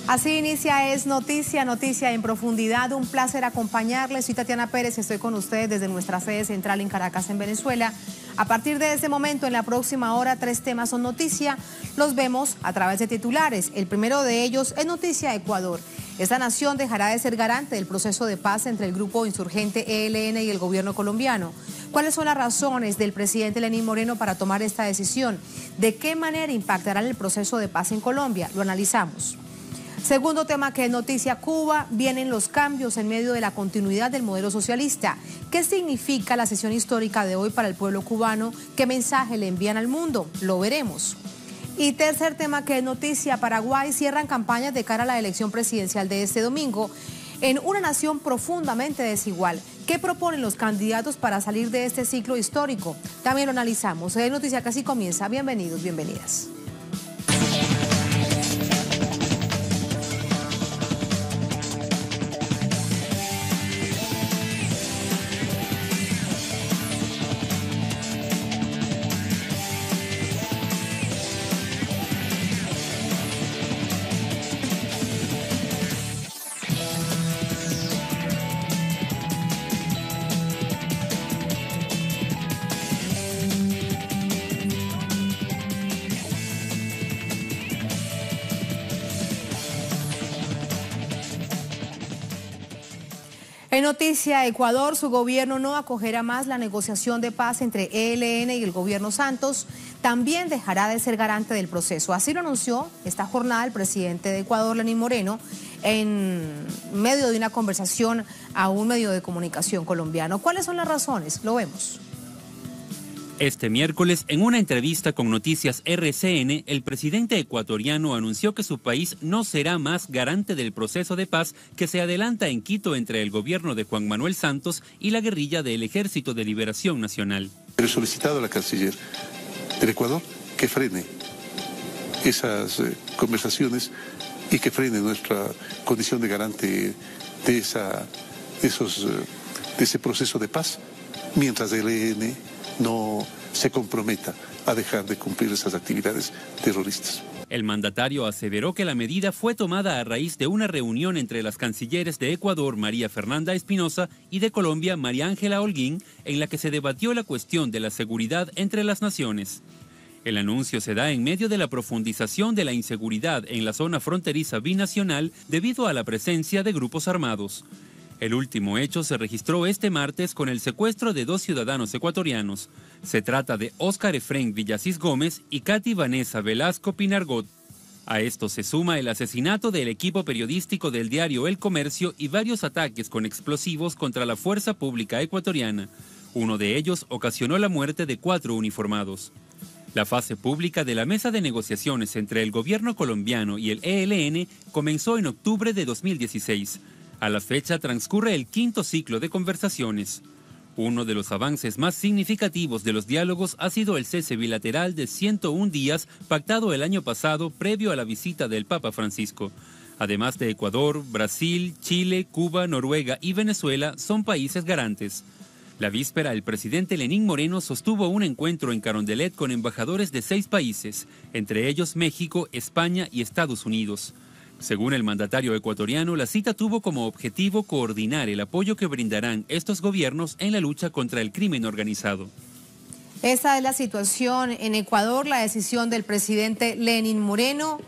Así inicia Es Noticia, noticia en profundidad. Un placer acompañarles. Soy Tatiana Pérez, estoy con ustedes desde nuestra sede central en Caracas, en Venezuela. A partir de este momento, en la próxima hora, 3 temas son noticia. Los vemos a través de titulares. El primero de ellos es noticia Ecuador. Esta nación dejará de ser garante del proceso de paz entre el grupo insurgente ELN y el gobierno colombiano. ¿Cuáles son las razones del presidente Lenín Moreno para tomar esta decisión? ¿De qué manera impactará el proceso de paz en Colombia? Lo analizamos. Segundo tema que es noticia, Cuba, vienen los cambios en medio de la continuidad del modelo socialista. ¿Qué significa la sesión histórica de hoy para el pueblo cubano? ¿Qué mensaje le envían al mundo? Lo veremos. Y tercer tema que es noticia, Paraguay cierran campañas de cara a la elección presidencial de este domingo en una nación profundamente desigual. ¿Qué proponen los candidatos para salir de este ciclo histórico? También lo analizamos. Es noticia que así comienza. Bienvenidos, bienvenidas. En noticia Ecuador, su gobierno no acogerá más la negociación de paz entre ELN y el gobierno Santos. También dejará de ser garante del proceso. Así lo anunció esta jornada el presidente de Ecuador, Lenín Moreno, en medio de una conversación a un medio de comunicación colombiano. ¿Cuáles son las razones? Lo vemos. Este miércoles, en una entrevista con Noticias RCN, el presidente ecuatoriano anunció que su país no será más garante del proceso de paz que se adelanta en Quito entre el gobierno de Juan Manuel Santos y la guerrilla del Ejército de Liberación Nacional. He solicitado a la canciller del Ecuador que frene esas conversaciones y que frene nuestra condición de garante de ese proceso de paz, mientras el ELN no se comprometa a dejar de cumplir esas actividades terroristas. El mandatario aseveró que la medida fue tomada a raíz de una reunión entre las cancilleres de Ecuador, María Fernanda Espinosa, y de Colombia, María Ángela Holguín, en la que se debatió la cuestión de la seguridad entre las naciones. El anuncio se da en medio de la profundización de la inseguridad en la zona fronteriza binacional debido a la presencia de grupos armados. El último hecho se registró este martes con el secuestro de 2 ciudadanos ecuatorianos. Se trata de Óscar Efrén Villasís Gómez y Katy Vanessa Velasco Pinargot. A esto se suma el asesinato del equipo periodístico del diario El Comercio y varios ataques con explosivos contra la fuerza pública ecuatoriana. Uno de ellos ocasionó la muerte de 4 uniformados. La fase pública de la mesa de negociaciones entre el gobierno colombiano y el ELN comenzó en octubre de 2016. A la fecha transcurre el 5º ciclo de conversaciones. Uno de los avances más significativos de los diálogos ha sido el cese bilateral de 101 días pactado el año pasado previo a la visita del Papa Francisco. Además de Ecuador, Brasil, Chile, Cuba, Noruega y Venezuela son países garantes. La víspera, el presidente Lenín Moreno sostuvo un encuentro en Carondelet con embajadores de 6 países, entre ellos México, España y Estados Unidos. Según el mandatario ecuatoriano, la cita tuvo como objetivo coordinar el apoyo que brindarán estos gobiernos en la lucha contra el crimen organizado. Esta es la situación en Ecuador, la decisión del presidente Lenín Moreno.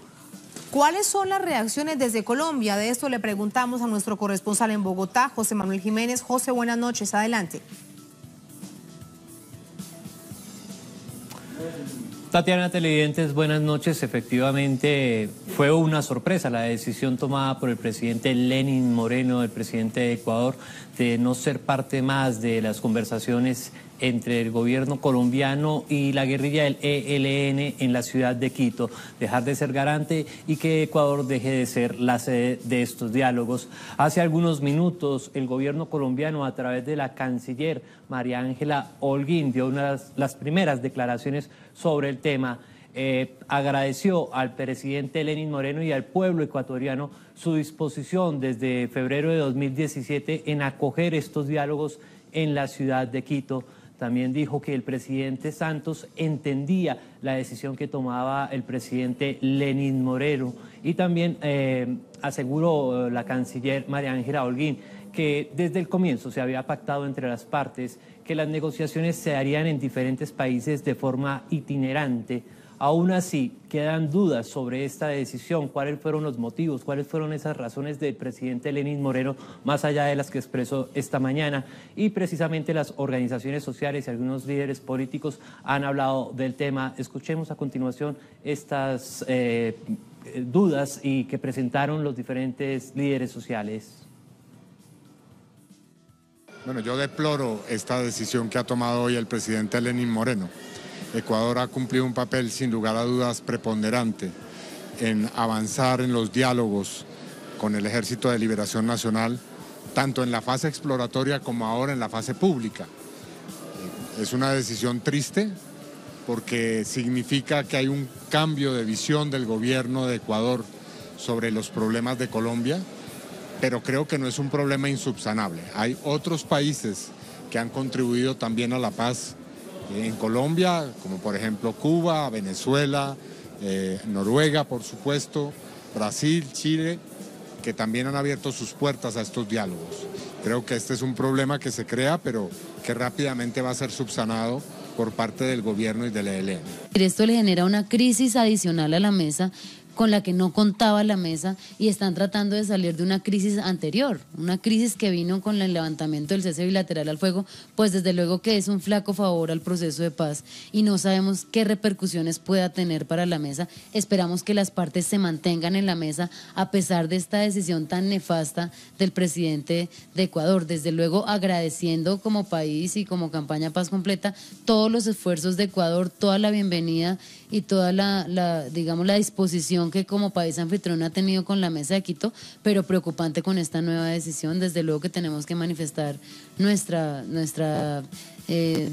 ¿Cuáles son las reacciones desde Colombia? De esto le preguntamos a nuestro corresponsal en Bogotá, José Manuel Jiménez. José, buenas noches, adelante. Tatiana, televidentes, buenas noches. Efectivamente, fue una sorpresa la decisión tomada por el presidente Lenín Moreno, el presidente de Ecuador, de no ser parte más de las conversaciones entre el gobierno colombiano y la guerrilla del ELN en la ciudad de Quito, dejar de ser garante y que Ecuador deje de ser la sede de estos diálogos. Hace algunos minutos el gobierno colombiano, a través de la canciller María Ángela Holguín, dio las primeras declaraciones sobre el tema. Agradeció al presidente Lenín Moreno y al pueblo ecuatoriano su disposición desde febrero de 2017 en acoger estos diálogos en la ciudad de Quito. también dijo que el presidente Santos entendía la decisión que tomaba el presidente Lenín Moreno y también aseguró la canciller María Ángela Holguín que desde el comienzo se había pactado entre las partes que las negociaciones se harían en diferentes países de forma itinerante. Aún así, quedan dudas sobre esta decisión, cuáles fueron los motivos, cuáles fueron esas razones del presidente Lenín Moreno, más allá de las que expresó esta mañana. Y precisamente las organizaciones sociales y algunos líderes políticos han hablado del tema. Escuchemos a continuación estas dudas y que presentaron los diferentes líderes sociales. Bueno, yo deploro esta decisión que ha tomado hoy el presidente Lenín Moreno. Ecuador ha cumplido un papel sin lugar a dudas preponderante en avanzar en los diálogos con el Ejército de Liberación Nacional, tanto en la fase exploratoria como ahora en la fase pública. Es una decisión triste porque significa que hay un cambio de visión del gobierno de Ecuador sobre los problemas de Colombia, pero creo que no es un problema insubsanable. Hay otros países que han contribuido también a la paz en Colombia, como por ejemplo Cuba, Venezuela, Noruega, por supuesto, Brasil, Chile, que también han abierto sus puertas a estos diálogos. Creo que este es un problema que se crea, pero que rápidamente va a ser subsanado por parte del gobierno y del ELN. Esto le genera una crisis adicional a la mesa, con la que no contaba la mesa, y están tratando de salir de una crisis anterior, una crisis que vino con el levantamiento del cese bilateral al fuego, pues desde luego que es un flaco favor al proceso de paz y no sabemos qué repercusiones pueda tener para la mesa. Esperamos que las partes se mantengan en la mesa a pesar de esta decisión tan nefasta del presidente de Ecuador. Desde luego agradeciendo como país y como campaña Paz Completa todos los esfuerzos de Ecuador, toda la bienvenida y toda digamos, la disposición que como país anfitrión ha tenido con la mesa de Quito, pero preocupante con esta nueva decisión. Desde luego que tenemos que manifestar nuestra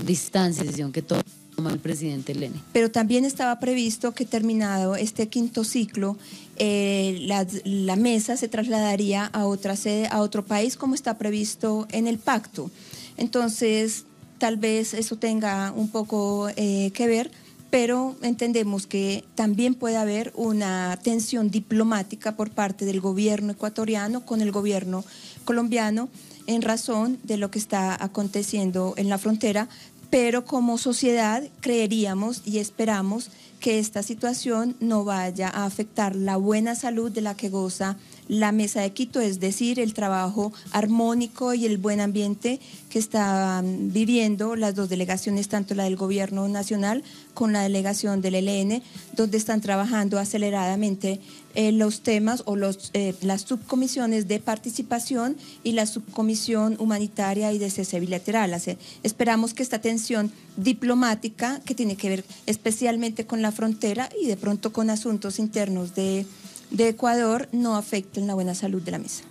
distancia, decisión que toma el presidente Lenín. Pero también estaba previsto que terminado este quinto ciclo, la mesa se trasladaría a otra sede, a otro país, como está previsto en el pacto. Entonces, tal vez eso tenga un poco que ver, pero entendemos que también puede haber una tensión diplomática por parte del gobierno ecuatoriano con el gobierno colombiano en razón de lo que está aconteciendo en la frontera, pero como sociedad creeríamos y esperamos que esta situación no vaya a afectar la buena salud de la que goza la Mesa de Quito, es decir, el trabajo armónico y el buen ambiente que están viviendo las dos delegaciones, tanto la del Gobierno Nacional con la delegación del ELN, donde están trabajando aceleradamente los temas o las subcomisiones de participación y la subcomisión humanitaria y de cese bilateral. Esperamos que esta tensión diplomática, que tiene que ver especialmente con la frontera y de pronto con asuntos internos de Ecuador, no afecten la buena salud de la mesa.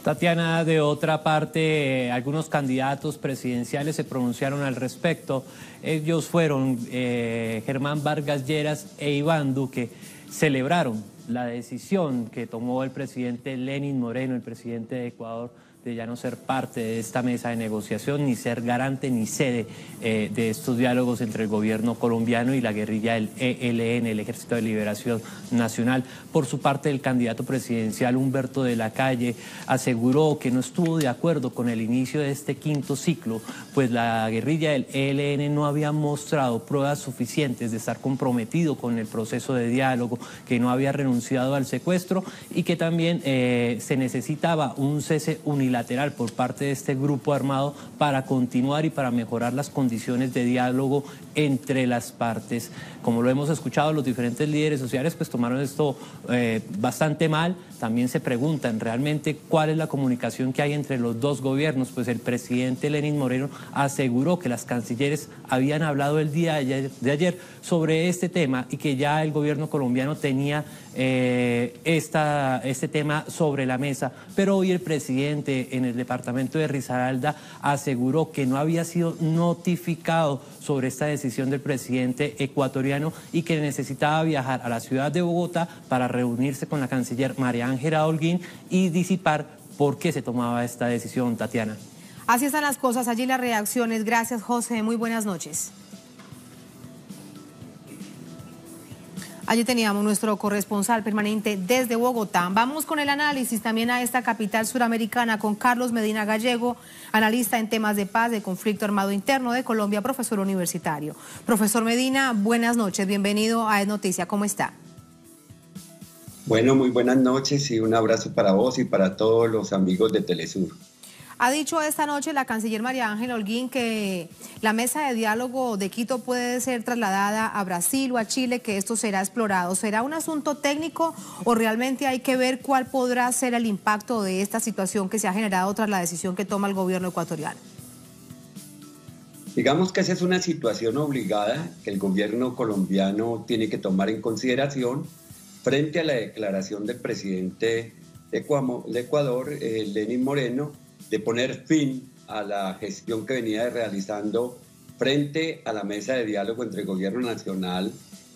Tatiana, de otra parte, algunos candidatos presidenciales se pronunciaron al respecto. Ellos fueron Germán Vargas Lleras e Iván Duque. Celebraron la decisión que tomó el presidente Lenín Moreno, el presidente de Ecuador, de ya no ser parte de esta mesa de negociación, ni ser garante ni sede de estos diálogos entre el gobierno colombiano y la guerrilla del ELN, el Ejército de Liberación Nacional. Por su parte, el candidato presidencial Humberto de la Calle aseguró que no estuvo de acuerdo con el inicio de este quinto ciclo, pues la guerrilla del ELN no había mostrado pruebas suficientes de estar comprometido con el proceso de diálogo, que no había renunciado al secuestro y que también se necesitaba un cese unilateral por parte de este grupo armado para continuar y para mejorar las condiciones de diálogo entre las partes. Como lo hemos escuchado, los diferentes líderes sociales pues tomaron esto bastante mal. También se preguntan realmente cuál es la comunicación que hay entre los dos gobiernos, pues el presidente Lenín Moreno aseguró que las cancilleres habían hablado el día de ayer sobre este tema y que ya el gobierno colombiano tenía este tema sobre la mesa, pero hoy el presidente en el departamento de Risaralda aseguró que no había sido notificado sobre esta decisión del presidente ecuatoriano y que necesitaba viajar a la ciudad de Bogotá para reunirse con la canciller María Ángela Holguín y disipar por qué se tomaba esta decisión, Tatiana. Así están las cosas, allí las reacciones. Gracias, José, muy buenas noches. Allí teníamos nuestro corresponsal permanente desde Bogotá. Vamos con el análisis también a esta capital suramericana con Carlos Medina Gallego, analista en temas de paz, de conflicto armado interno de Colombia, profesor universitario. Profesor Medina, buenas noches, bienvenido a Es Noticia, ¿cómo está? Bueno, muy buenas noches y un abrazo para vos y para todos los amigos de Telesur. Ha dicho esta noche la canciller María Ángela Holguín que la mesa de diálogo de Quito puede ser trasladada a Brasil o a Chile, que esto será explorado. ¿Será un asunto técnico o realmente hay que ver cuál podrá ser el impacto de esta situación que se ha generado tras la decisión que toma el gobierno ecuatoriano? Digamos que esa es una situación obligada que el gobierno colombiano tiene que tomar en consideración frente a la declaración del presidente de Ecuador, Lenín Moreno, de poner fin a la gestión que venía realizando frente a la mesa de diálogo entre el gobierno nacional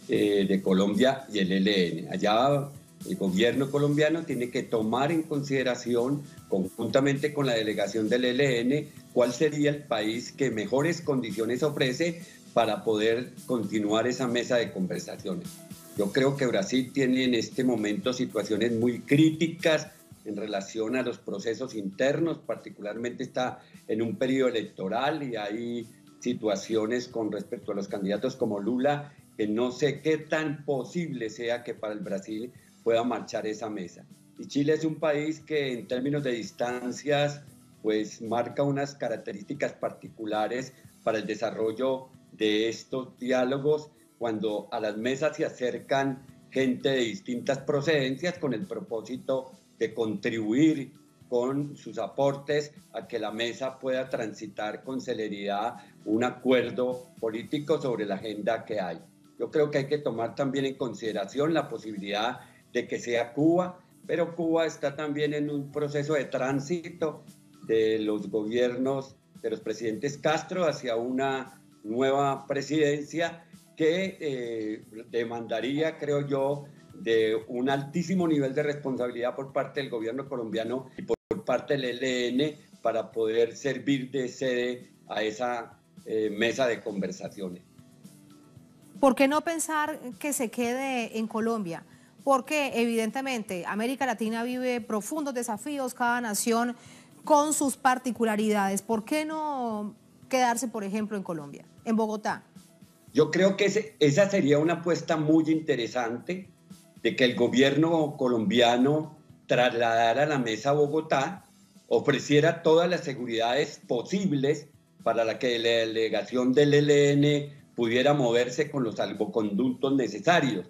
de Colombia y el ELN. Allá el gobierno colombiano tiene que tomar en consideración, conjuntamente con la delegación del ELN, cuál sería el país que mejores condiciones ofrece para poder continuar esa mesa de conversaciones. Yo creo que Brasil tiene en este momento situaciones muy críticas en relación a los procesos internos, particularmente está en un periodo electoral y hay situaciones con respecto a los candidatos como Lula, que no sé qué tan posible sea que para el Brasil pueda marchar esa mesa. Y Chile es un país que en términos de distancias, pues marca unas características particulares para el desarrollo de estos diálogos, cuando a las mesas se acercan gente de distintas procedencias con el propósito de contribuir con sus aportes a que la mesa pueda transitar con celeridad un acuerdo político sobre la agenda que hay. Yo creo que hay que tomar también en consideración la posibilidad de que sea Cuba, pero Cuba está también en un proceso de tránsito de los gobiernos de los presidentes Castro hacia una nueva presidencia que demandaría, creo yo, de un altísimo nivel de responsabilidad por parte del gobierno colombiano y por parte del ELN para poder servir de sede a esa mesa de conversaciones. ¿Por qué no pensar que se quede en Colombia? Porque evidentemente América Latina vive profundos desafíos, cada nación con sus particularidades. ¿Por qué no quedarse, por ejemplo, en Colombia, en Bogotá? Yo creo que esa sería una apuesta muy interesante, de que el gobierno colombiano trasladara la mesa a Bogotá, ofreciera todas las seguridades posibles para la que la delegación del ELN pudiera moverse con los salvoconductos necesarios.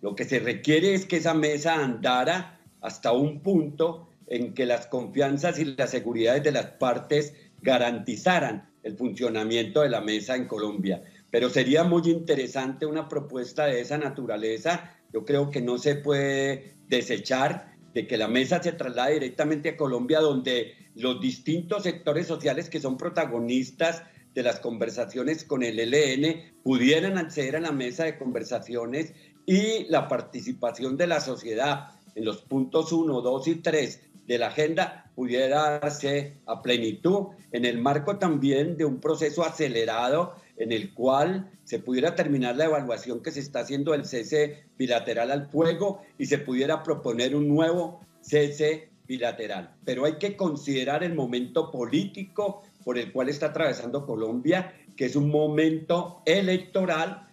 Lo que se requiere es que esa mesa andara hasta un punto en que las confianzas y las seguridades de las partes garantizaran el funcionamiento de la mesa en Colombia. Pero sería muy interesante una propuesta de esa naturaleza. Yo creo que no se puede desechar de que la mesa se traslade directamente a Colombia, donde los distintos sectores sociales que son protagonistas de las conversaciones con el ELN pudieran acceder a la mesa de conversaciones y la participación de la sociedad en los puntos 1, 2 y 3 de la agenda pudiera darse a plenitud en el marco también de un proceso acelerado en el cual se pudiera terminar la evaluación que se está haciendo del cese bilateral al fuego y se pudiera proponer un nuevo cese bilateral. Pero hay que considerar el momento político por el cual está atravesando Colombia, que es un momento electoral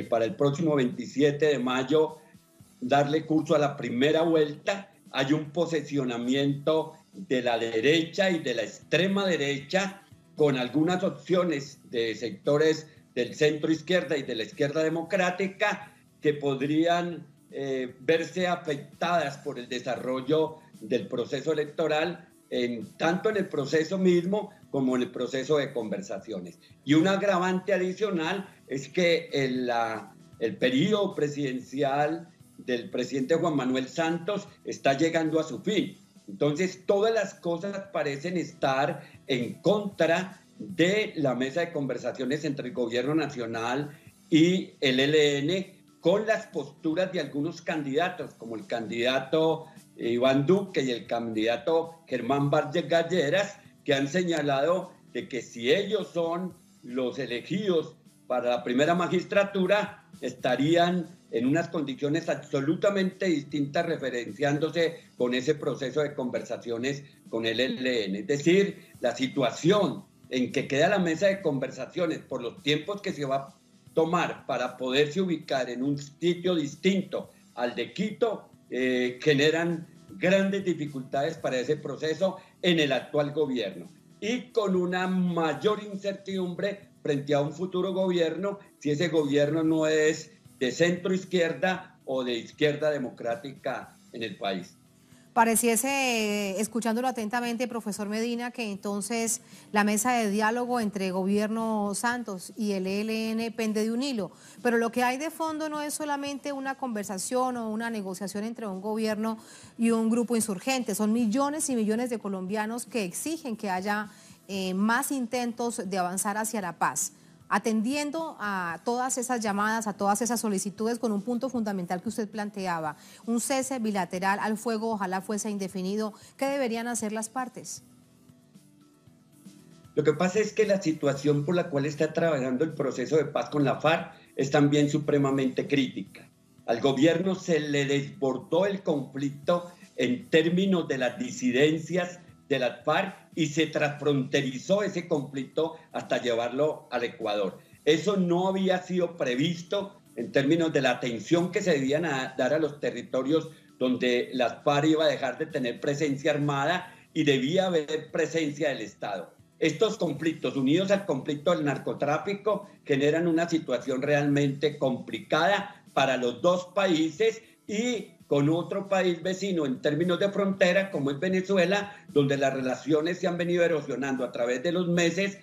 para el próximo 27 de mayo, darle curso a la primera vuelta. Hay un posesionamiento de la derecha y de la extrema derecha con algunas opciones de sectores del centro izquierda y de la izquierda democrática que podrían verse afectadas por el desarrollo del proceso electoral, tanto en el proceso mismo como en el proceso de conversaciones. Y un agravante adicional es que el periodo presidencial del presidente Juan Manuel Santos está llegando a su fin. Entonces, todas las cosas parecen estar en contra de la mesa de conversaciones entre el gobierno nacional y el ELN, con las posturas de algunos candidatos, como el candidato Iván Duque y el candidato Germán Vargas Galleras, que han señalado de que si ellos son los elegidos para la primera magistratura, estarían en unas condiciones absolutamente distintas referenciándose con ese proceso de conversaciones con el ELN. Es decir, la situación en que queda la mesa de conversaciones por los tiempos que se va a tomar para poderse ubicar en un sitio distinto al de Quito, generan grandes dificultades para ese proceso en el actual gobierno y con una mayor incertidumbre frente a un futuro gobierno, si ese gobierno no es de centro izquierda o de izquierda democrática en el país. Pareciese, escuchándolo atentamente, profesor Medina, que entonces la mesa de diálogo entre gobierno Santos y el ELN pende de un hilo, pero lo que hay de fondo no es solamente una conversación o una negociación entre un gobierno y un grupo insurgente, son millones y millones de colombianos que exigen que haya más intentos de avanzar hacia la paz. Atendiendo a todas esas llamadas, a todas esas solicitudes, con un punto fundamental que usted planteaba, un cese bilateral al fuego, ojalá fuese indefinido, ¿qué deberían hacer las partes? Lo que pasa es que la situación por la cual está trabajando el proceso de paz con la FARC es también supremamente crítica. Al gobierno se le desbordó el conflicto en términos de las disidencias de la FARC y se transfronterizó ese conflicto hasta llevarlo al Ecuador. Eso no había sido previsto en términos de la atención que se debían dar a los territorios donde la FARC iba a dejar de tener presencia armada y debía haber presencia del Estado. Estos conflictos, unidos al conflicto del narcotráfico, generan una situación realmente complicada para los dos países y con otro país vecino en términos de frontera, como es Venezuela, donde las relaciones se han venido erosionando a través de los meses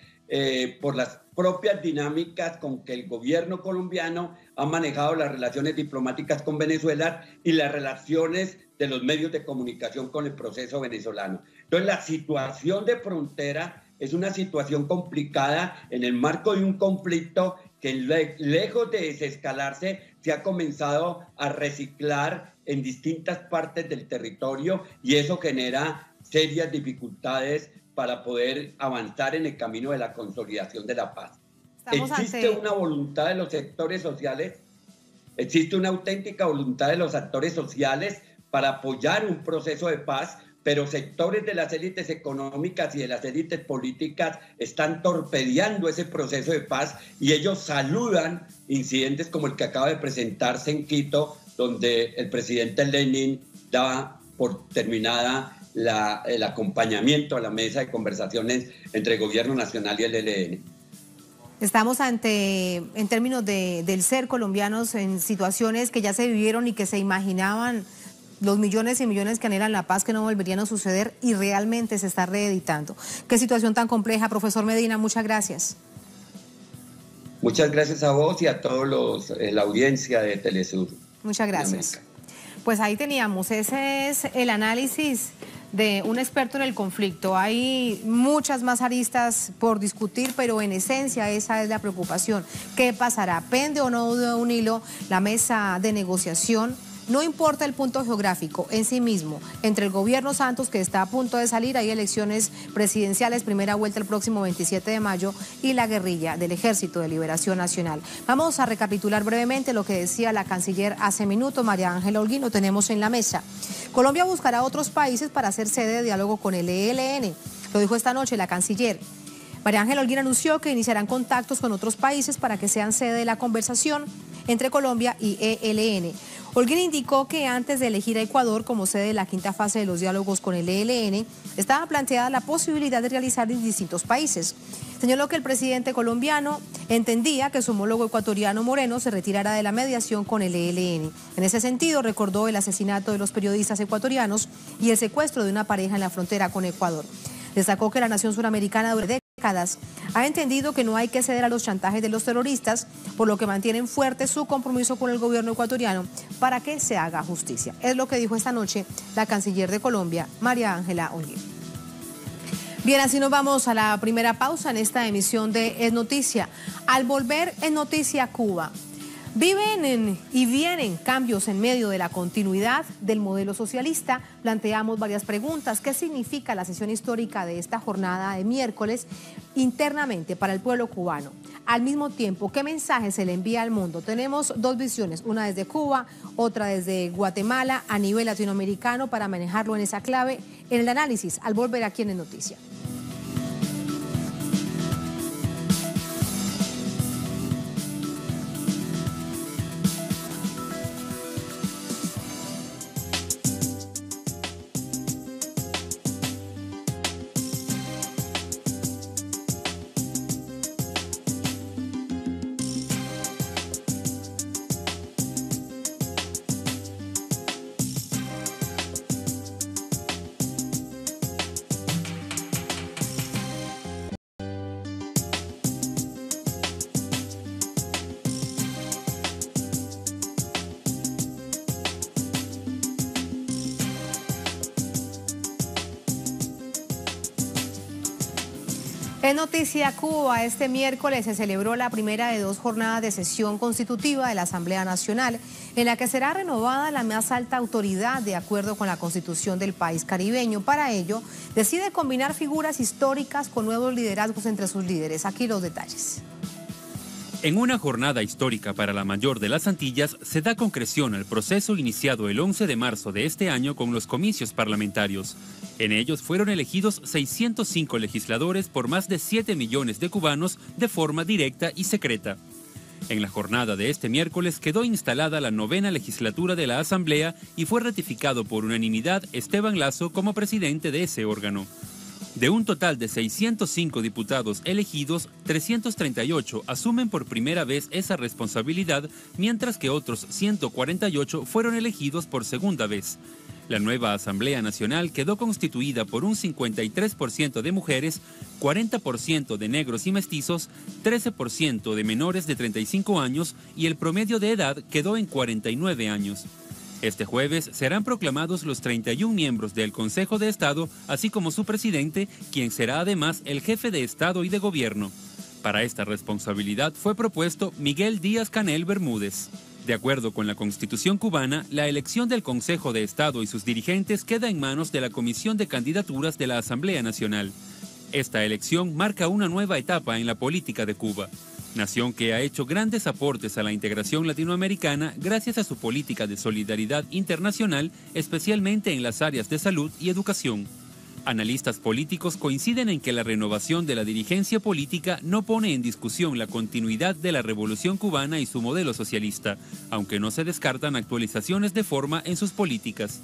por las propias dinámicas con que el gobierno colombiano ha manejado las relaciones diplomáticas con Venezuela y las relaciones de los medios de comunicación con el proceso venezolano. Entonces, la situación de frontera es una situación complicada en el marco de un conflicto que lejos de desescalarse se ha comenzado a reciclar en distintas partes del territorio y eso genera serias dificultades para poder avanzar en el camino de la consolidación de la paz. Existe una voluntad de los sectores sociales, existe una auténtica voluntad de los actores sociales para apoyar un proceso de paz, pero sectores de las élites económicas y de las élites políticas están torpedeando ese proceso de paz y ellos saludan incidentes como el que acaba de presentarse en Quito, donde el presidente Lenin da por terminada el acompañamiento a la mesa de conversaciones entre el gobierno nacional y el ELN. Estamos en términos del ser colombianos, en situaciones que ya se vivieron y que se imaginaban los millones y millones que anhelan la paz, que no volverían a suceder y realmente se está reeditando. Qué situación tan compleja, profesor Medina, muchas gracias. Muchas gracias a vos y a todos la audiencia de Telesur. Muchas gracias. Pues ahí teníamos, ese es el análisis de un experto en el conflicto. Hay muchas más aristas por discutir, pero en esencia esa es la preocupación. ¿Qué pasará? ¿Pende o no de un hilo la mesa de negociación? No importa el punto geográfico en sí mismo, entre el gobierno Santos, que está a punto de salir, hay elecciones presidenciales, primera vuelta el próximo 27 de mayo, y la guerrilla del Ejército de Liberación Nacional. Vamos a recapitular brevemente lo que decía la canciller hace minutos, María Ángela Holguín, lo tenemos en la mesa. Colombia buscará otros países para hacer sede de diálogo con el ELN, lo dijo esta noche la canciller. María Ángela Holguín anunció que iniciarán contactos con otros países para que sean sede de la conversación entre Colombia y ELN. Holguín indicó que antes de elegir a Ecuador como sede de la quinta fase de los diálogos con el ELN, estaba planteada la posibilidad de realizar en distintos países. Señaló que el presidente colombiano entendía que su homólogo ecuatoriano Moreno se retirara de la mediación con el ELN. En ese sentido, recordó el asesinato de los periodistas ecuatorianos y el secuestro de una pareja en la frontera con Ecuador. Destacó que la nación suramericana durante décadas ha entendido que no hay que ceder a los chantajes de los terroristas, por lo que mantienen fuerte su compromiso con el gobierno ecuatoriano para que se haga justicia. Es lo que dijo esta noche la canciller de Colombia, María Ángela Holguín. Bien, así nos vamos a la primera pausa en esta emisión de Es Noticia. Al volver, Es Noticia Cuba, Viven y vienen cambios en medio de la continuidad del modelo socialista. Planteamos varias preguntas. ¿Qué significa la sesión histórica de esta jornada de miércoles internamente para el pueblo cubano? Al mismo tiempo, ¿qué mensaje se le envía al mundo? Tenemos dos visiones, una desde Cuba, otra desde Guatemala, a nivel latinoamericano, para manejarlo en esa clave, en el análisis, al volver aquí en Noticia. En Noticia Cuba, este miércoles se celebró la primera de dos jornadas de sesión constitutiva de la Asamblea Nacional, en la que será renovada la más alta autoridad de acuerdo con la Constitución del país caribeño. Para ello, decide combinar figuras históricas con nuevos liderazgos entre sus líderes. Aquí los detalles. En una jornada histórica para la mayor de las Antillas, se da concreción al proceso iniciado el 11 de marzo de este año con los comicios parlamentarios. En ellos fueron elegidos 605 legisladores por más de 7 millones de cubanos de forma directa y secreta. En la jornada de este miércoles quedó instalada la 9ª legislatura de la Asamblea y fue ratificado por unanimidad Esteban Lazo como presidente de ese órgano. De un total de 605 diputados elegidos, 338 asumen por primera vez esa responsabilidad, mientras que otros 148 fueron elegidos por segunda vez. La nueva Asamblea Nacional quedó constituida por un 53% de mujeres, 40% de negros y mestizos, 13% de menores de 35 años y el promedio de edad quedó en 49 años. Este jueves serán proclamados los 31 miembros del Consejo de Estado, así como su presidente, quien será además el jefe de Estado y de Gobierno. Para esta responsabilidad fue propuesto Miguel Díaz-Canel Bermúdez. De acuerdo con la Constitución cubana, la elección del Consejo de Estado y sus dirigentes queda en manos de la Comisión de Candidaturas de la Asamblea Nacional. Esta elección marca una nueva etapa en la política de Cuba, nación que ha hecho grandes aportes a la integración latinoamericana gracias a su política de solidaridad internacional, especialmente en las áreas de salud y educación. Analistas políticos coinciden en que la renovación de la dirigencia política no pone en discusión la continuidad de la Revolución cubana y su modelo socialista, aunque no se descartan actualizaciones de forma en sus políticas.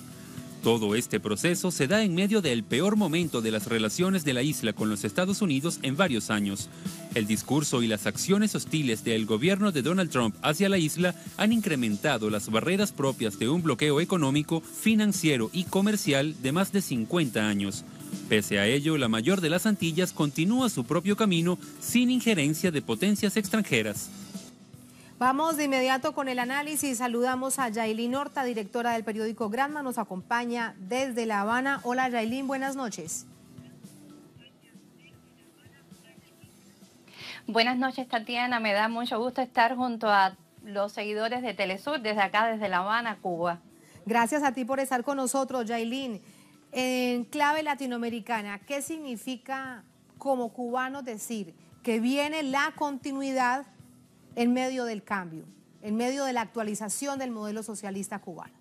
Todo este proceso se da en medio del peor momento de las relaciones de la isla con los Estados Unidos en varios años. El discurso y las acciones hostiles del gobierno de Donald Trump hacia la isla han incrementado las barreras propias de un bloqueo económico, financiero y comercial de más de 50 años. Pese a ello, la mayor de las Antillas continúa su propio camino sin injerencia de potencias extranjeras. Vamos de inmediato con el análisis. Saludamos a Yailin Horta, directora del periódico Granma. Nos acompaña desde La Habana. Hola Yailin, buenas noches. Buenas noches, Tatiana. Me da mucho gusto estar junto a los seguidores de Telesur desde acá, desde La Habana, Cuba. Gracias a ti por estar con nosotros, Yailin. En clave latinoamericana, ¿qué significa como cubano decir que viene la continuidad en medio del cambio, en medio de la actualización del modelo socialista cubano?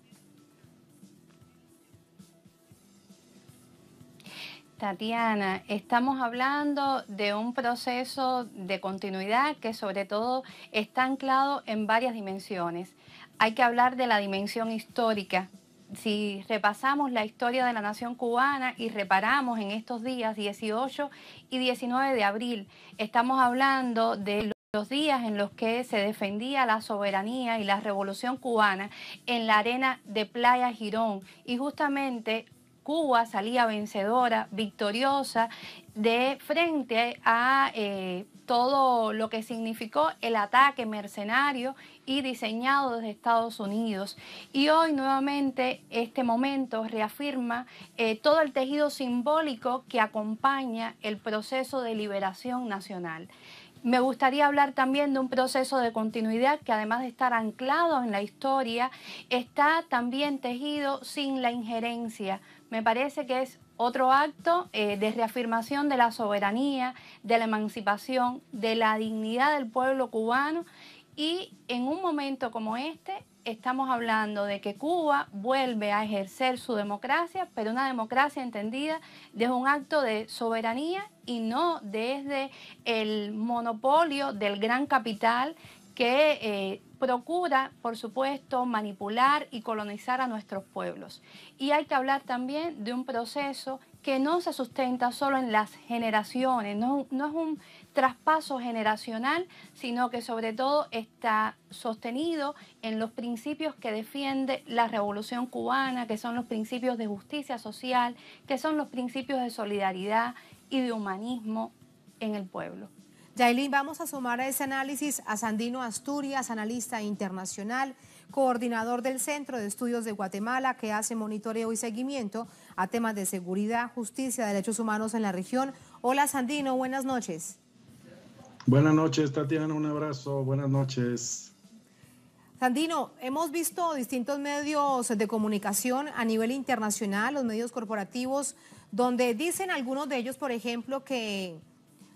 Tatiana, estamos hablando de un proceso de continuidad que sobre todo está anclado en varias dimensiones. Hay que hablar de la dimensión histórica. Si repasamos la historia de la nación cubana y reparamos en estos días 18 y 19 de abril, estamos hablando de los días en los que se defendía la soberanía y la revolución cubana en la arena de Playa Girón, y justamente Cuba salía vencedora, victoriosa, de frente a todo lo que significó el ataque mercenario y diseñado desde Estados Unidos. Y hoy nuevamente este momento reafirma todo el tejido simbólico que acompaña el proceso de liberación nacional. Me gustaría hablar también de un proceso de continuidad que, además de estar anclado en la historia, está también tejido sin la injerencia. Me parece que es otro acto de reafirmación de la soberanía, de la emancipación, de la dignidad del pueblo cubano, y en un momento como este estamos hablando de que Cuba vuelve a ejercer su democracia, pero una democracia entendida desde un acto de soberanía y no desde el monopolio del gran capital que procura, por supuesto, manipular y colonizar a nuestros pueblos. Y hay que hablar también de un proceso que no se sustenta solo en las generaciones, no es un traspaso generacional, sino que sobre todo está sostenido en los principios que defiende la Revolución Cubana, que son los principios de justicia social, que son los principios de solidaridad y de humanismo en el pueblo. Yailin, vamos a sumar a ese análisis a Sandino Asturias, analista internacional, coordinador del Centro de Estudios de Guatemala, que hace monitoreo y seguimiento a temas de seguridad, justicia, derechos humanos en la región. Hola Sandino, buenas noches. Buenas noches, Tatiana, un abrazo, buenas noches. Sandino, hemos visto distintos medios de comunicación a nivel internacional, los medios corporativos, donde dicen algunos de ellos, por ejemplo, que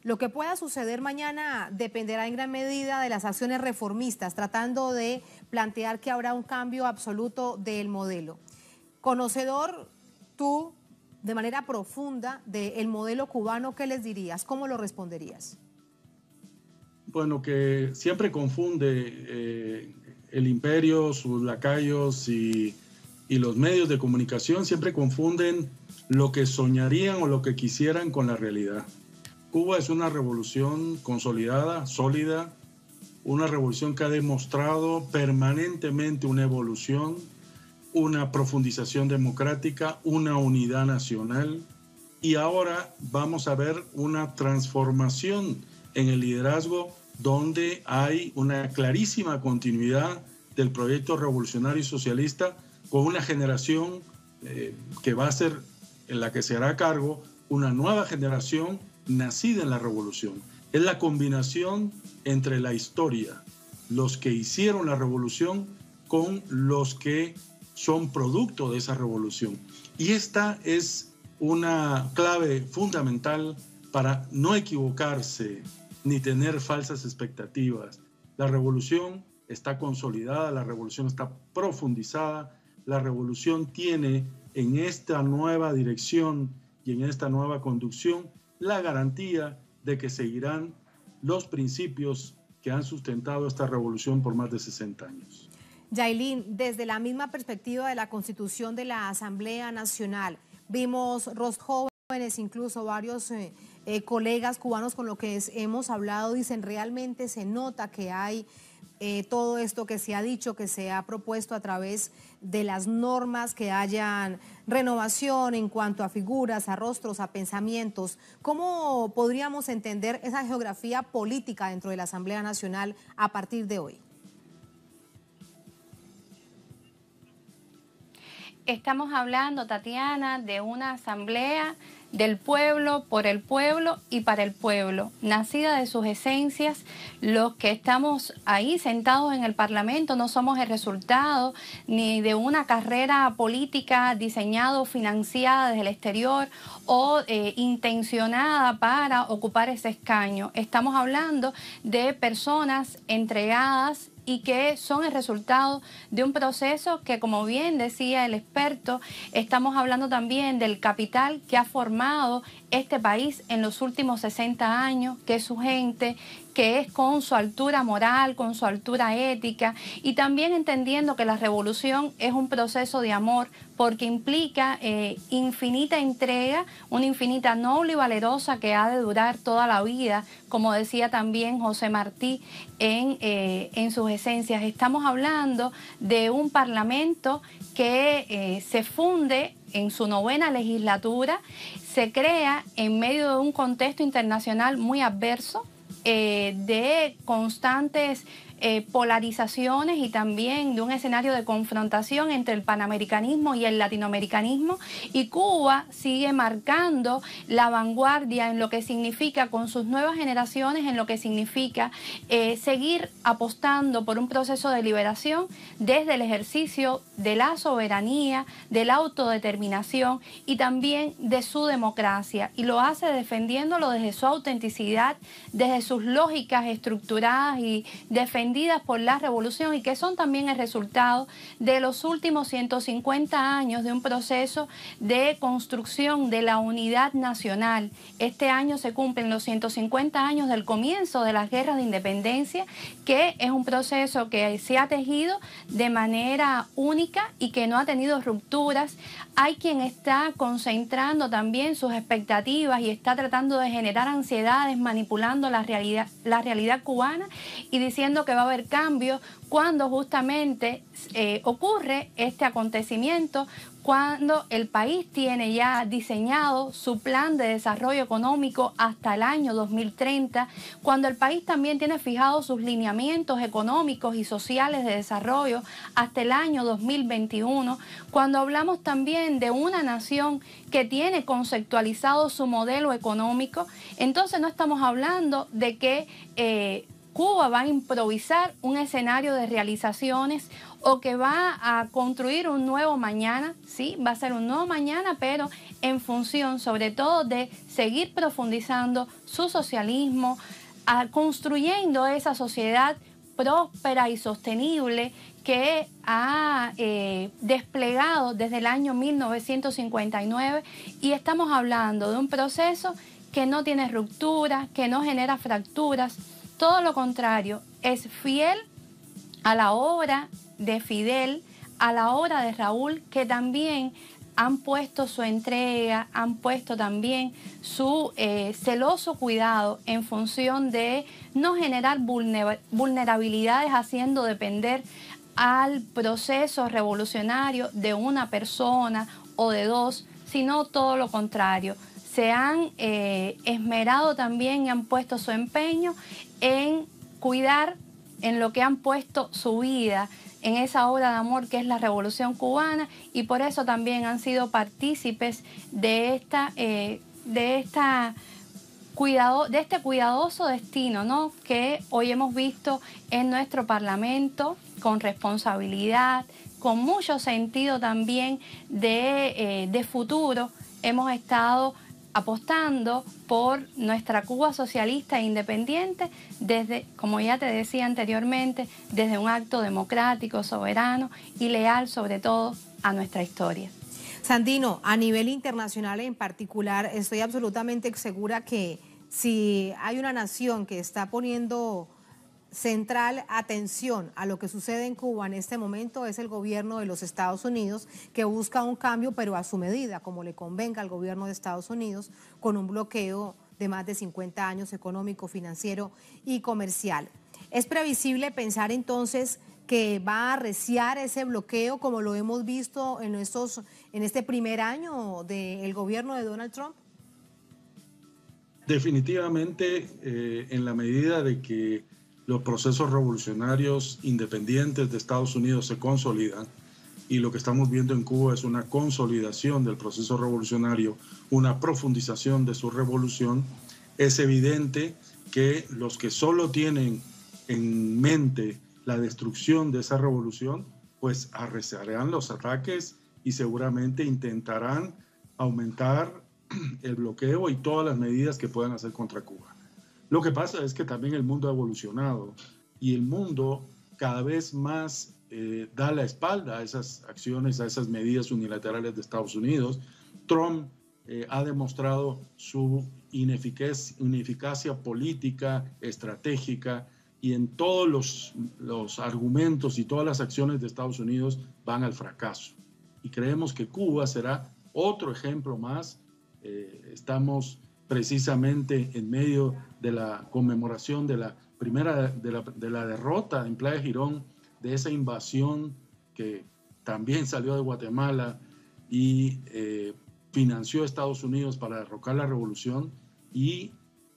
lo que pueda suceder mañana dependerá en gran medida de las acciones reformistas, tratando de plantear que habrá un cambio absoluto del modelo. Conocedor tú, de manera profunda, del modelo cubano, ¿qué les dirías? ¿Cómo lo responderías? Bueno, que siempre confunde el imperio, sus lacayos y los medios de comunicación, siempre confunden lo que soñarían o lo que quisieran con la realidad. Cuba es una revolución consolidada, sólida, una revolución que ha demostrado permanentemente una evolución, una profundización democrática, una unidad nacional, y ahora vamos a ver una transformación en el liderazgo donde hay una clarísima continuidad del proyecto revolucionario y socialista con una generación que va a ser, en la que se hará cargo, una nueva generación nacida en la revolución. Es la combinación entre la historia, los que hicieron la revolución, con los que son producto de esa revolución. Y esta es una clave fundamental para no equivocarse ni tener falsas expectativas. La revolución está consolidada, la revolución está profundizada, la revolución tiene en esta nueva dirección y en esta nueva conducción la garantía de que seguirán los principios que han sustentado esta revolución por más de 60 años. Yailin, desde la misma perspectiva de la Constitución de la Asamblea Nacional, vimos jóvenes, incluso varios colegas cubanos con los que hemos hablado, dicen realmente se nota que hay todo esto que se ha dicho, que se ha propuesto a través de las normas, que hayan renovación en cuanto a figuras, a rostros, a pensamientos. ¿Cómo podríamos entender esa geografía política dentro de la Asamblea Nacional a partir de hoy? Estamos hablando, Tatiana, de una asamblea del pueblo, por el pueblo y para el pueblo, nacida de sus esencias. Los que estamos ahí sentados en el Parlamento no somos el resultado ni de una carrera política diseñada o financiada desde el exterior o intencionada para ocupar ese escaño. Estamos hablando de personas entregadas y que son el resultado de un proceso que, como bien decía el experto, estamos hablando también del capital que ha formado este país en los últimos 60 años, que es su gente, que es con su altura moral, con su altura ética, y también entendiendo que la revolución es un proceso de amor porque implica infinita entrega, una infinita noble y valerosa que ha de durar toda la vida, como decía también José Martí en sus esencias. Estamos hablando de un parlamento que se funde en su 9ª legislatura, se crea en medio de un contexto internacional muy adverso, de constantes polarizaciones y también de un escenario de confrontación entre el panamericanismo y el latinoamericanismo, y Cuba sigue marcando la vanguardia en lo que significa con sus nuevas generaciones, en lo que significa seguir apostando por un proceso de liberación desde el ejercicio de la soberanía, de la autodeterminación y también de su democracia, y lo hace defendiéndolo desde su autenticidad, desde sus lógicas estructuradas y defendidas por la revolución, y que son también el resultado de los últimos 150 años de un proceso de construcción de la unidad nacional. Este año se cumplen los 150 años del comienzo de las guerras de independencia, que es un proceso que se ha tejido de manera única y que no ha tenido rupturas. Hay quien está concentrando también sus expectativas y está tratando de generar ansiedades, manipulando la realidad cubana y diciendo que va a haber cambios cuando justamente ocurre este acontecimiento, cuando el país tiene ya diseñado su plan de desarrollo económico hasta el año 2030, cuando el país también tiene fijados sus lineamientos económicos y sociales de desarrollo hasta el año 2021, cuando hablamos también de una nación que tiene conceptualizado su modelo económico. Entonces no estamos hablando de que Cuba va a improvisar un escenario de realizaciones o que va a construir un nuevo mañana. Sí, va a ser un nuevo mañana, pero en función sobre todo de seguir profundizando su socialismo, construyendo esa sociedad próspera y sostenible que ha desplegado desde el año 1959, y estamos hablando de un proceso que no tiene ruptura, que no genera fracturas. Todo lo contrario, es fiel a la obra de Fidel, a la obra de Raúl, que también han puesto su entrega, han puesto también su celoso cuidado en función de no generar vulnerabilidades, haciendo depender al proceso revolucionario de una persona o de dos, sino todo lo contrario. Se han esmerado también y han puesto su empeño en cuidar, en lo que han puesto su vida, en esa obra de amor que es la Revolución Cubana, y por eso también han sido partícipes de este cuidadoso destino, ¿no?, que hoy hemos visto en nuestro Parlamento, con responsabilidad, con mucho sentido también de futuro. Hemos estado apostando por nuestra Cuba socialista e independiente desde, como ya te decía anteriormente, desde un acto democrático, soberano y leal sobre todo a nuestra historia. Sandino, a nivel internacional en particular, estoy absolutamente segura que si hay una nación que está poniendo central atención a lo que sucede en Cuba en este momento, es el gobierno de los Estados Unidos, que busca un cambio pero a su medida, como le convenga al gobierno de Estados Unidos, con un bloqueo de más de 50 años económico, financiero y comercial. ¿Es previsible pensar entonces que va a arreciar ese bloqueo como lo hemos visto en este primer año del gobierno de Donald Trump? Definitivamente, en la medida de que los procesos revolucionarios independientes de Estados Unidos se consolidan, y lo que estamos viendo en Cuba es una consolidación del proceso revolucionario, una profundización de su revolución, es evidente que los que solo tienen en mente la destrucción de esa revolución, pues arreciarán los ataques y seguramente intentarán aumentar el bloqueo y todas las medidas que puedan hacer contra Cuba. Lo que pasa es que también el mundo ha evolucionado y el mundo cada vez más da la espalda a esas acciones, a esas medidas unilaterales de Estados Unidos. Trump ha demostrado su ineficacia política, estratégica, y en todos los argumentos y todas las acciones de Estados Unidos van al fracaso. Y creemos que Cuba será otro ejemplo más. Estamos precisamente en medio de la conmemoración de la derrota en Playa Girón, de esa invasión que también salió de Guatemala y financió a Estados Unidos para derrocar la revolución. Y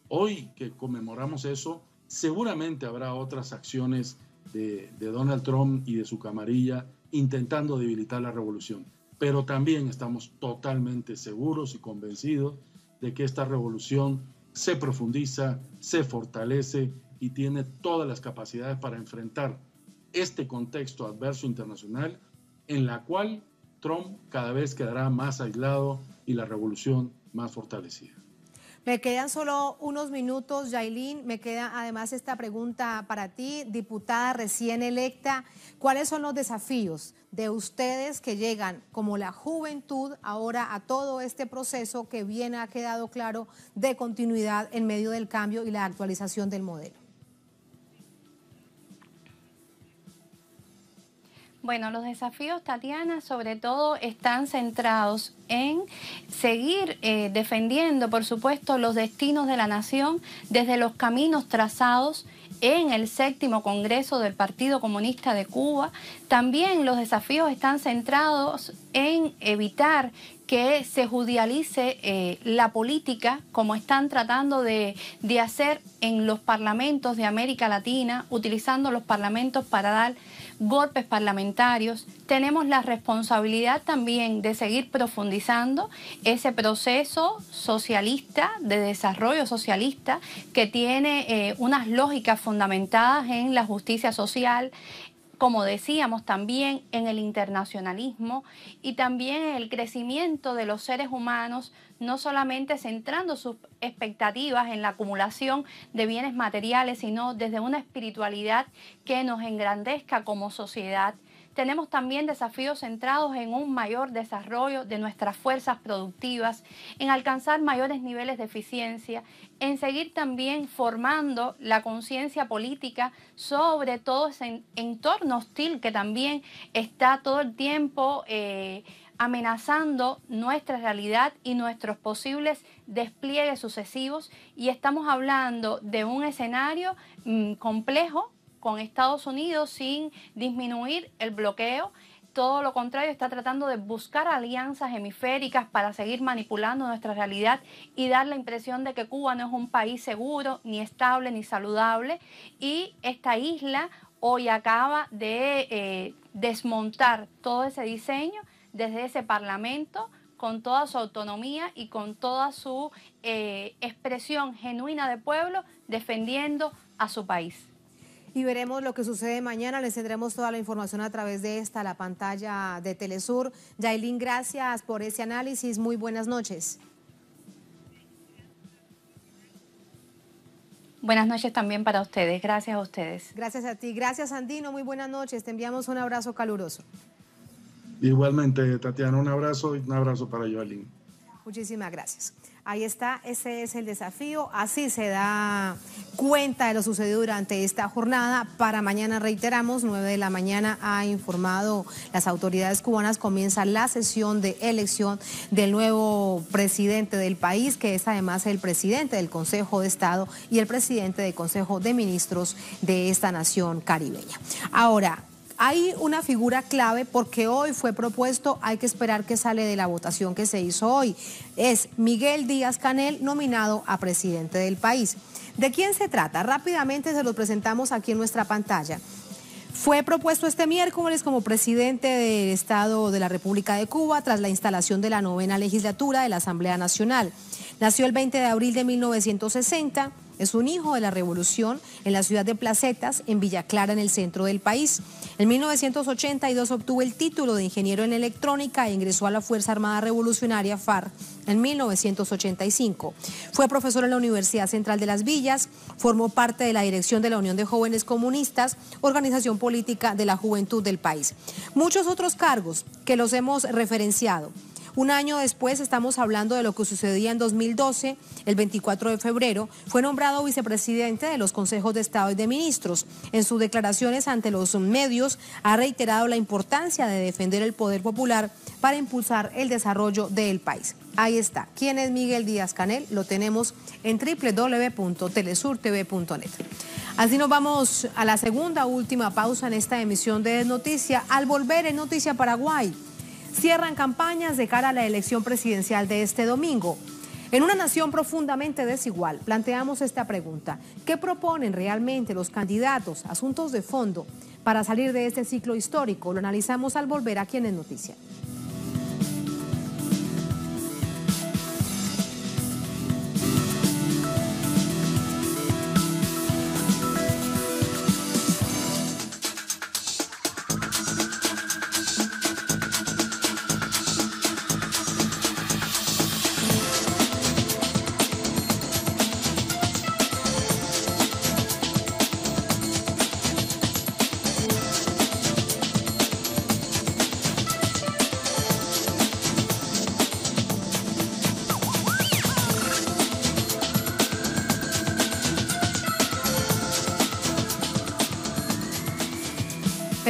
hoy que conmemoramos eso, seguramente habrá otras acciones de Donald Trump y de su camarilla intentando debilitar la revolución. Pero también estamos totalmente seguros y convencidos de que esta revolución se profundiza, se fortalece y tiene todas las capacidades para enfrentar este contexto adverso internacional en la cual Trump cada vez quedará más aislado y la revolución más fortalecida. Me quedan solo unos minutos, Yailin. Me queda además esta pregunta para ti, diputada recién electa. ¿Cuáles son los desafíos de ustedes que llegan como la juventud ahora a todo este proceso que bien ha quedado claro de continuidad en medio del cambio y la actualización del modelo? Bueno, los desafíos, Tatiana, sobre todo están centrados en seguir defendiendo, por supuesto, los destinos de la nación desde los caminos trazados en el 7º Congreso del Partido Comunista de Cuba. También los desafíos están centrados en evitar que se judicialice la política, como están tratando de hacer en los parlamentos de América Latina, utilizando los parlamentos para dar golpes parlamentarios. Tenemos la responsabilidad también de seguir profundizando ese proceso socialista, de desarrollo socialista, que tiene unas lógicas fundamentadas en la justicia social, como decíamos, también en el internacionalismo y también en el crecimiento de los seres humanos, no solamente centrando sus expectativas en la acumulación de bienes materiales, sino desde una espiritualidad que nos engrandezca como sociedad. Tenemos también desafíos centrados en un mayor desarrollo de nuestras fuerzas productivas, en alcanzar mayores niveles de eficiencia, en seguir también formando la conciencia política sobre todo ese entorno hostil que también está todo el tiempo amenazando nuestra realidad y nuestros posibles despliegues sucesivos. Y estamos hablando de un escenario complejo con Estados Unidos sin disminuir el bloqueo. Todo lo contrario, está tratando de buscar alianzas hemisféricas para seguir manipulando nuestra realidad y dar la impresión de que Cuba no es un país seguro, ni estable, ni saludable. Y esta isla hoy acaba de desmontar todo ese diseño desde ese parlamento, con toda su autonomía y con toda su expresión genuina de pueblo, defendiendo a su país. Y veremos lo que sucede mañana. Les tendremos toda la información a través de la pantalla de Telesur. Yailin, gracias por ese análisis. Muy buenas noches. Buenas noches también para ustedes. Gracias a ustedes. Gracias a ti. Gracias, Andino. Muy buenas noches. Te enviamos un abrazo caluroso. Igualmente, Tatiana, un abrazo y un abrazo para Yailin. Muchísimas gracias. Ahí está, ese es el desafío. Así se da cuenta de lo sucedido durante esta jornada. Para mañana, reiteramos, 9 de la mañana ha informado las autoridades cubanas, comienza la sesión de elección del nuevo presidente del país, que es además el presidente del Consejo de Estado y el presidente del Consejo de Ministros de esta nación caribeña. Ahora, hay una figura clave porque hoy fue propuesto, hay que esperar que sale de la votación que se hizo hoy. Es Miguel Díaz-Canel, nominado a presidente del país. ¿De quién se trata? Rápidamente se lo presentamos aquí en nuestra pantalla. Fue propuesto este miércoles como presidente del Estado de la República de Cuba tras la instalación de la 9ª legislatura de la Asamblea Nacional. Nació el 20 de abril de 1960. Es un hijo de la revolución en la ciudad de Placetas, en Villa Clara, en el centro del país. En 1982 obtuvo el título de ingeniero en electrónica e ingresó a la Fuerza Armada Revolucionaria FARC en 1985. Fue profesor en la Universidad Central de Las Villas, formó parte de la dirección de la Unión de Jóvenes Comunistas, organización política de la juventud del país. Muchos otros cargos que los hemos referenciado. Un año después, estamos hablando de lo que sucedía en 2012, el 24 de febrero, fue nombrado vicepresidente de los Consejos de Estado y de Ministros. En sus declaraciones ante los medios ha reiterado la importancia de defender el poder popular para impulsar el desarrollo del país. Ahí está. ¿Quién es Miguel Díaz-Canel? Lo tenemos en www.telesurtv.net. Así nos vamos a la segunda última pausa en esta emisión de Noticia. Al volver en Noticia Paraguay, cierran campañas de cara a la elección presidencial de este domingo. En una nación profundamente desigual, planteamos esta pregunta. ¿Qué proponen realmente los candidatos, asuntos de fondo, para salir de este ciclo histórico? Lo analizamos al volver aquí en Noticia.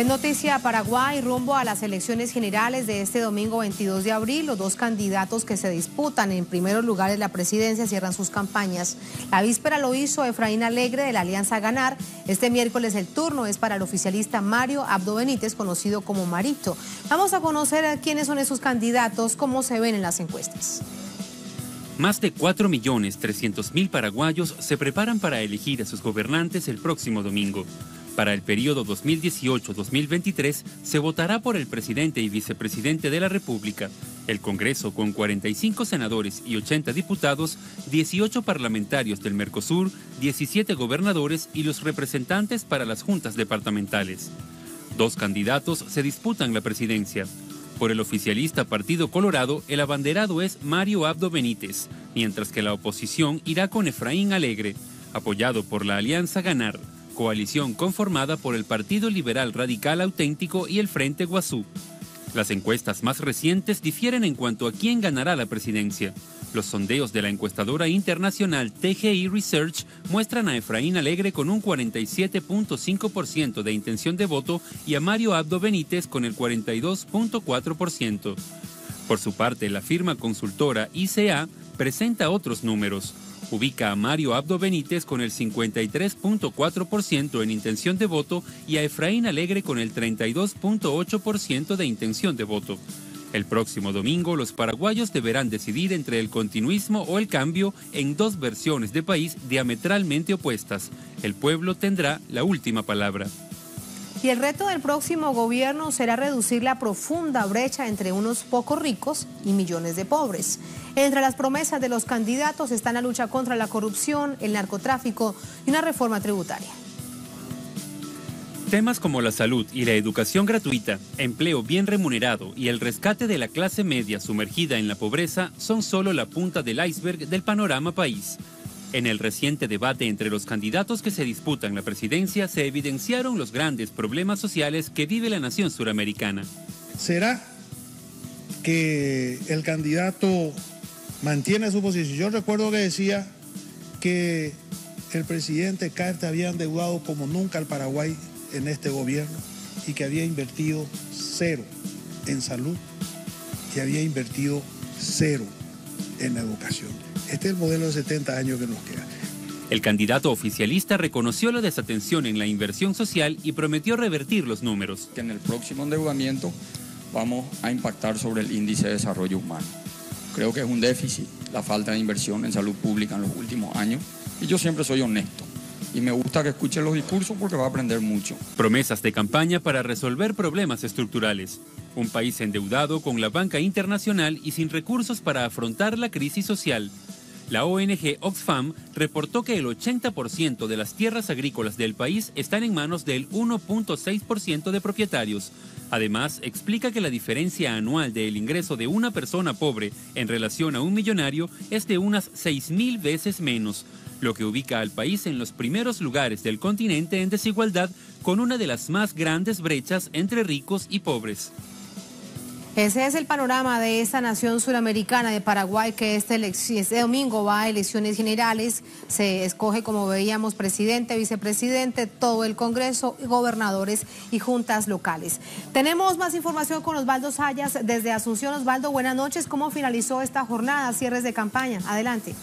En Noticia Paraguay, rumbo a las elecciones generales de este domingo 22 de abril, los dos candidatos que se disputan en primeros lugares la presidencia cierran sus campañas. La víspera lo hizo Efraín Alegre de la Alianza Ganar. Este miércoles el turno es para el oficialista Mario Abdo Benítez, conocido como Marito. Vamos a conocer quiénes son esos candidatos, cómo se ven en las encuestas. Más de 4.300.000 paraguayos se preparan para elegir a sus gobernantes el próximo domingo. Para el periodo 2018-2023 se votará por el presidente y vicepresidente de la República, el Congreso con 45 senadores y 80 diputados, 18 parlamentarios del Mercosur, 17 gobernadores y los representantes para las juntas departamentales. Dos candidatos se disputan la presidencia. Por el oficialista Partido Colorado, el abanderado es Mario Abdo Benítez, mientras que la oposición irá con Efraín Alegre, apoyado por la Alianza Ganar, coalición conformada por el Partido Liberal Radical Auténtico y el Frente Guazú. Las encuestas más recientes difieren en cuanto a quién ganará la presidencia. Los sondeos de la encuestadora internacional TGI Research muestran a Efraín Alegre con un 47.5% de intención de voto y a Mario Abdo Benítez con el 42.4%. Por su parte, la firma consultora ICA presenta otros números. Ubica a Mario Abdo Benítez con el 53.4% en intención de voto y a Efraín Alegre con el 32.8% de intención de voto. El próximo domingo, los paraguayos deberán decidir entre el continuismo o el cambio en dos versiones de país diametralmente opuestas. El pueblo tendrá la última palabra. Y el reto del próximo gobierno será reducir la profunda brecha entre unos pocos ricos y millones de pobres. Entre las promesas de los candidatos están la lucha contra la corrupción, el narcotráfico y una reforma tributaria. Temas como la salud y la educación gratuita, empleo bien remunerado y el rescate de la clase media sumergida en la pobreza son solo la punta del iceberg del panorama país. En el reciente debate entre los candidatos que se disputan la presidencia se evidenciaron los grandes problemas sociales que vive la nación suramericana. ¿Será que el candidato mantiene su posición? Yo recuerdo que decía que el presidente Carter había endeudado como nunca al Paraguay en este gobierno y que había invertido cero en salud y había invertido cero en educación. Este es el modelo de 70 años que nos queda. El candidato oficialista reconoció la desatención en la inversión social y prometió revertir los números. Que en el próximo endeudamiento vamos a impactar sobre el índice de desarrollo humano. Creo que es un déficit la falta de inversión en salud pública en los últimos años y yo siempre soy honesto. Y me gusta que escuchen los discursos porque va a aprender mucho. Promesas de campaña para resolver problemas estructurales. Un país endeudado con la banca internacional y sin recursos para afrontar la crisis social. La ONG Oxfam reportó que el 80% de las tierras agrícolas del país están en manos del 1.6% de propietarios. Además, explica que la diferencia anual del ingreso de una persona pobre en relación a un millonario es de unas 6.000 veces menos, lo que ubica al país en los primeros lugares del continente en desigualdad, con una de las más grandes brechas entre ricos y pobres. Ese es el panorama de esta nación suramericana de Paraguay, que este domingo va a elecciones generales. Se escoge, como veíamos, presidente, vicepresidente, todo el Congreso, gobernadores y juntas locales. Tenemos más información con Osvaldo Sayas desde Asunción. Osvaldo, buenas noches. ¿Cómo finalizó esta jornada? Cierres de campaña. Adelante.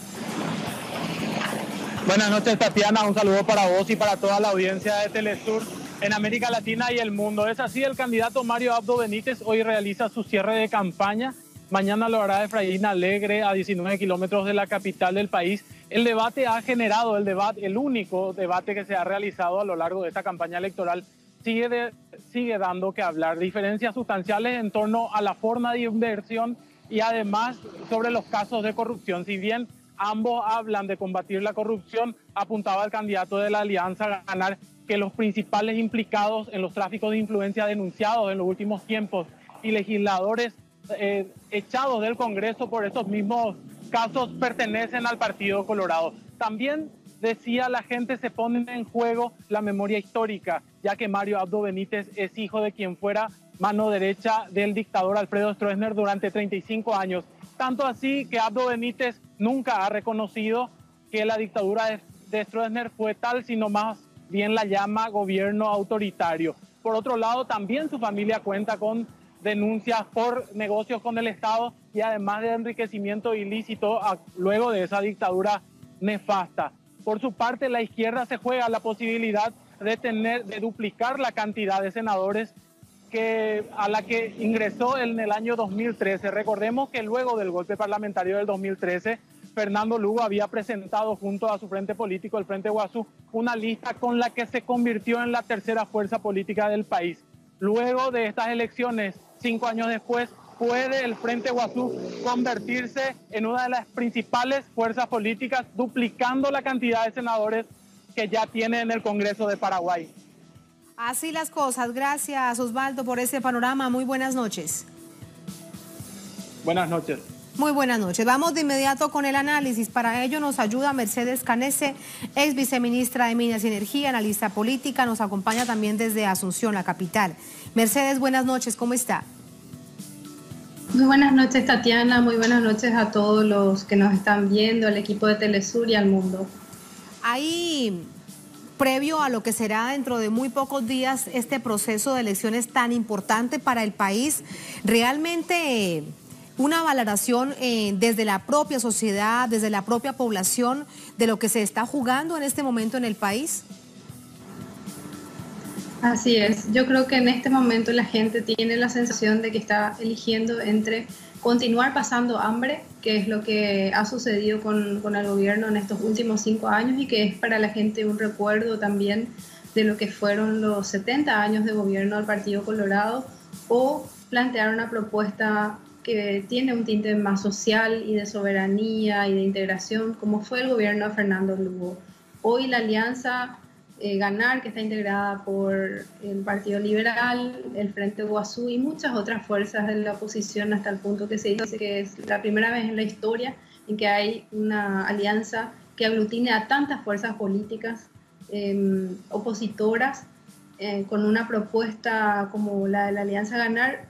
Buenas noches, Tatiana. Un saludo para vos y para toda la audiencia de Telesur en América Latina y el mundo. Es así, el candidato Mario Abdo Benítez hoy realiza su cierre de campaña Mañana lo hará Efraín Alegre, a 19 kilómetros de la capital del país. El debate ha generado, el único debate que se ha realizado a lo largo de esta campaña electoral, sigue dando que hablar. Diferencias sustanciales en torno a la forma de inversión y además sobre los casos de corrupción. Si bien ambos hablan de combatir la corrupción, apuntaba el candidato de la Alianza a Ganar que los principales implicados en los tráficos de influencia denunciados en los últimos tiempos y legisladores echados del Congreso por estos mismos casos pertenecen al Partido Colorado. También decía, la gente se pone en juego la memoria histórica, ya que Mario Abdo Benítez es hijo de quien fuera mano derecha del dictador Alfredo Stroessner durante 35 años. Tanto así que Abdo Benítez nunca ha reconocido que la dictadura de Stroessner fue tal, sino más bien la llama gobierno autoritario. Por otro lado, también su familia cuenta con denuncias por negocios con el Estado y además de enriquecimiento ilícito luego de esa dictadura nefasta. Por su parte, la izquierda se juega la posibilidad de duplicar la cantidad de senadores a la que ingresó en el año 2013. Recordemos que luego del golpe parlamentario del 2013, Fernando Lugo había presentado junto a su frente político, el Frente Guazú, una lista con la que se convirtió en la tercera fuerza política del país. Luego de estas elecciones, 5 años después, puede el Frente Guazú convertirse en una de las principales fuerzas políticas, duplicando la cantidad de senadores que ya tiene en el Congreso de Paraguay. Así las cosas. Gracias, Osvaldo, por ese panorama. Muy buenas noches. Buenas noches. Muy buenas noches. Vamos de inmediato con el análisis. Para ello nos ayuda Mercedes Canese, ex viceministra de Minas y Energía, analista política. Nos acompaña también desde Asunción, la capital. Mercedes, buenas noches. ¿Cómo está? Muy buenas noches, Tatiana. Muy buenas noches a todos los que nos están viendo, al equipo de Telesur y al mundo. Ahí, previo a lo que será dentro de muy pocos días este proceso de elecciones tan importante para el país, realmente una valoración desde la propia sociedad, desde la propia población, de lo que se está jugando en este momento en el país. Así es, yo creo que en este momento la gente tiene la sensación de que está eligiendo entre continuar pasando hambre, que es lo que ha sucedido con el gobierno en estos últimos 5 años y que es para la gente un recuerdo también de lo que fueron los 70 años de gobierno del Partido Colorado, o plantear una propuesta que tiene un tinte más social y de soberanía y de integración, como fue el gobierno de Fernando Lugo. Hoy la alianza Ganar, que está integrada por el Partido Liberal, el Frente Guazú y muchas otras fuerzas de la oposición, hasta el punto que se dice que es la primera vez en la historia en que hay una alianza que aglutine a tantas fuerzas políticas opositoras con una propuesta como la de la Alianza Ganar,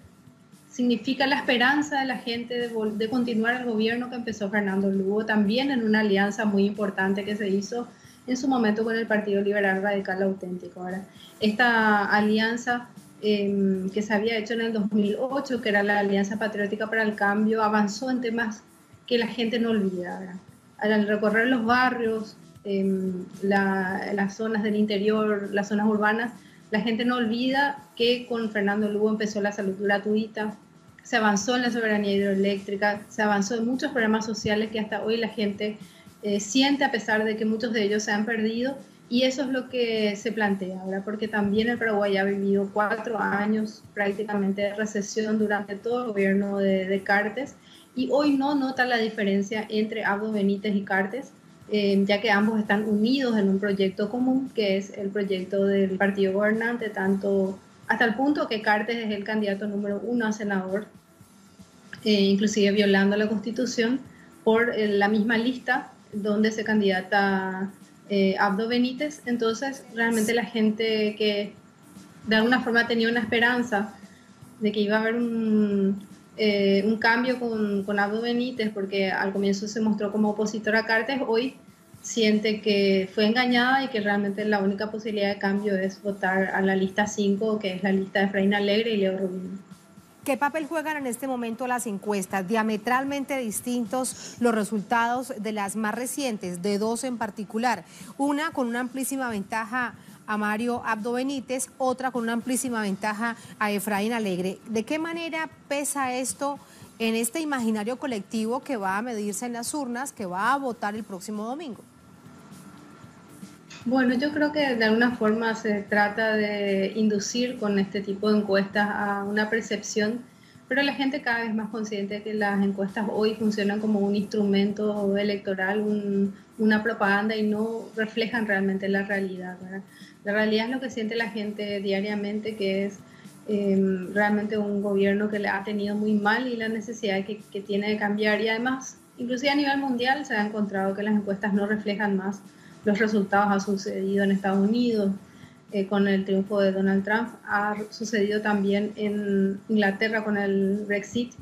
significa la esperanza de la gente de continuar el gobierno que empezó Fernando Lugo, también en una alianza muy importante que se hizo en su momento con el Partido Liberal Radical Auténtico. Ahora, esta alianza que se había hecho en el 2008, que era la Alianza Patriótica para el Cambio, avanzó en temas que la gente no olvida. ¿Verdad? Al recorrer los barrios, las zonas del interior, las zonas urbanas, la gente no olvida que con Fernando Lugo empezó la salud gratuita, se avanzó en la soberanía hidroeléctrica, se avanzó en muchos programas sociales que hasta hoy la gente siente, a pesar de que muchos de ellos se han perdido, y eso es lo que se plantea ahora, porque también el Paraguay ha vivido 4 años prácticamente de recesión durante todo el gobierno de Cartes, y hoy no nota la diferencia entre Abdo Benítez y Cartes, ya que ambos están unidos en un proyecto común, que es el proyecto del partido gobernante, hasta el punto que Cartes es el candidato número 1 a senador, inclusive violando la Constitución, por la misma lista donde se candidata Abdo Benítez. Entonces realmente la gente que de alguna forma tenía una esperanza de que iba a haber un cambio con Abdo Benítez, porque al comienzo se mostró como opositor a Cartes, hoy siente que fue engañada y que realmente la única posibilidad de cambio es votar a la lista 5, que es la lista de Efraín Alegre y Leo Rubino. ¿Qué papel juegan en este momento las encuestas? Diametralmente distintos los resultados de las más recientes, de 2 en particular. Una con una amplísima ventaja a Mario Abdo Benítez, otra con una amplísima ventaja a Efraín Alegre. ¿De qué manera pesa esto en este imaginario colectivo que va a medirse en las urnas, que va a votar el próximo domingo? Bueno, yo creo que de alguna forma se trata de inducir con este tipo de encuestas a una percepción, pero la gente cada vez más consciente de que las encuestas hoy funcionan como un instrumento electoral, una propaganda y no reflejan realmente la realidad, ¿verdad? La realidad es lo que siente la gente diariamente, que es realmente un gobierno que le ha tenido muy mal y la necesidad que tiene de cambiar. Y además, inclusive a nivel mundial se ha encontrado que las encuestas no reflejan más los resultados. Ha sucedido en Estados Unidos con el triunfo de Donald Trump, ha sucedido también en Inglaterra con el Brexit.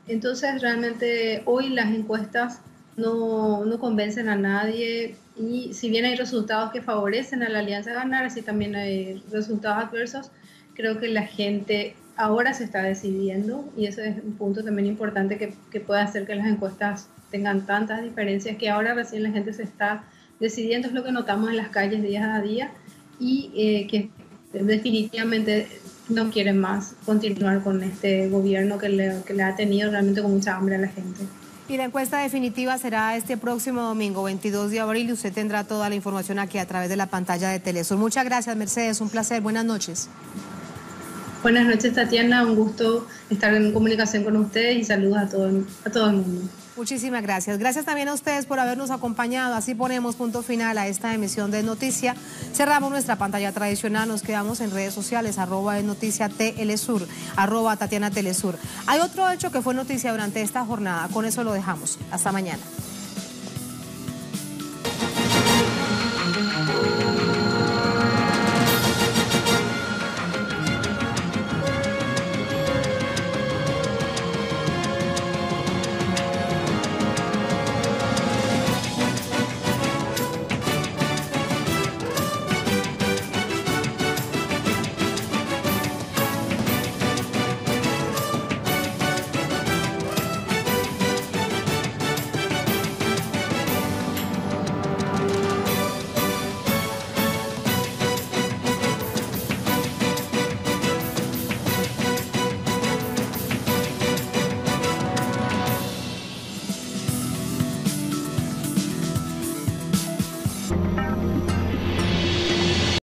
Entonces realmente hoy las encuestas no convencen a nadie, y si bien hay resultados que favorecen a la Alianza Ganar, así también hay resultados adversos. Creo que la gente ahora se está decidiendo, y eso es un punto también importante que puede hacer que las encuestas tengan tantas diferencias, que ahora recién la gente se está decidiendo. Es lo que notamos en las calles día a día, y que definitivamente no quieren más continuar con este gobierno que le ha tenido realmente con mucha hambre a la gente. Y la encuesta definitiva será este próximo domingo, 22 de abril, y usted tendrá toda la información aquí a través de la pantalla de Telesur. Muchas gracias, Mercedes, un placer, buenas noches. Buenas noches, Tatiana, un gusto estar en comunicación con ustedes, y saludos a todo el mundo. Muchísimas gracias. Gracias también a ustedes por habernos acompañado. Así ponemos punto final a esta emisión de Noticia. Cerramos nuestra pantalla tradicional. Nos quedamos en redes sociales, @noticiatelesur, @Tatiana Telesur. Hay otro hecho que fue noticia durante esta jornada. Con eso lo dejamos. Hasta mañana.